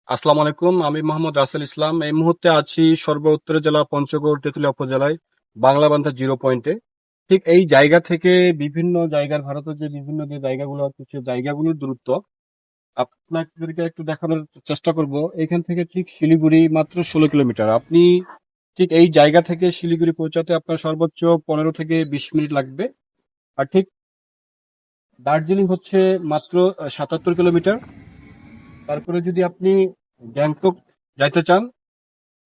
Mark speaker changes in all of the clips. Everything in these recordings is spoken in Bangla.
Speaker 1: আসসালামু আলাইকুম। আমি মোহাম্মদ রাসেল ইসলাম। এই মুহূর্তে আছি সর্ব-উত্তরের জেলা পঞ্চগড় তেঁতুলিয়া উপজেলায় বাংলাবান্ধা জিরো পয়েন্টে। ঠিক এই জায়গা থেকে বিভিন্ন জায়গার ভারতের যে বিভিন্ন যে জায়গাগুলো আছে সেই জায়গাগুলোর দূরত্ব আপনাদেরকে একটু দেখানোর চেষ্টা করব। এখান থেকে ঠিক শিলিগুড়ি মাত্র 16 কিলোমিটার। আপনি ঠিক এই জায়গা থেকে শিলিগুড়ি পৌঁছাতে আপনার সর্বোচ্চ 15 থেকে 20 মিনিট লাগবে। আর ঠিক দার্জিলিং হচ্ছে মাত্র 77 কিলোমিটার। তারপরে যদি আপনি গ্যাংটক যাইতে চান,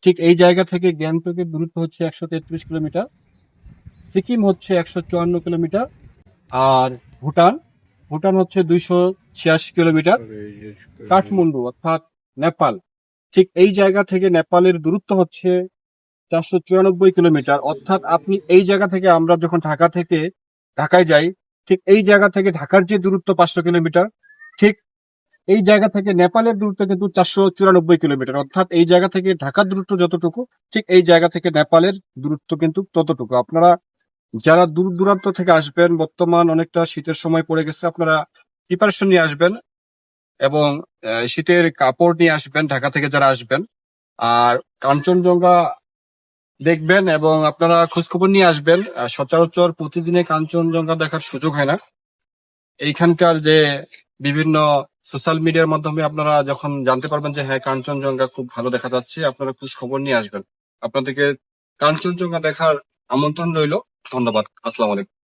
Speaker 1: ঠিক এই জায়গা থেকে গ্যাংটকের দূরত্ব হচ্ছে 133 কিলোমিটার। সিকিম হচ্ছে 154 কিলোমিটার। আর ভুটান ভুটান হচ্ছে 286 কিলোমিটার। কাঠমান্ডু অর্থাৎ নেপাল, ঠিক এই জায়গা থেকে নেপালের দূরত্ব হচ্ছে 494 কিলোমিটার। অর্থাৎ আপনি এই জায়গা থেকে, আমরা যখন ঢাকা থেকে ঢাকায় যাই, ঠিক এই জায়গা থেকে ঢাকার যে দূরত্ব 500 কিলোমিটার, ঠিক এই জায়গা থেকে নেপালের দূরত্ব কিন্তু 494 কিলোমিটার। অর্থাৎ এই জায়গা থেকে ঢাকার দূরত্ব যতটুকু, ঠিক এই জায়গা থেকে নেপালের দূরত্ব কিন্তু ততটুকু। আপনারা যারা দূর দূরান্ত থেকে আসবেন, বর্তমান অনেকটা শীতের সময় পড়ে গেছে, আপনারা প্রিপারেশন নিয়ে আসবেন এবং শীতের কাপড় নিয়ে আসবেন ঢাকা থেকে যারা আসবেন। আর কাঞ্চনজঙ্ঘা দেখবেন এবং আপনারা খোঁজখবর নিয়ে আসবেন। সচরাচর প্রতিদিনে কাঞ্চনজঙ্ঘা দেখার সুযোগ হয় না। এইখানকার যে বিভিন্ন সোশ্যাল মিডিয়ার মাধ্যমে আপনারা যখন জানতে পারবেন যে হ্যাঁ, কাঞ্চনজঙ্ঘা খুব ভালো দেখা যাচ্ছে, আপনারা খোঁজ খবর নিয়ে আসবেন। আপনাদেরকে কাঞ্চনজঙ্ঘা দেখার আমন্ত্রণ রইল। ধন্যবাদ। আসসালামু আলাইকুম।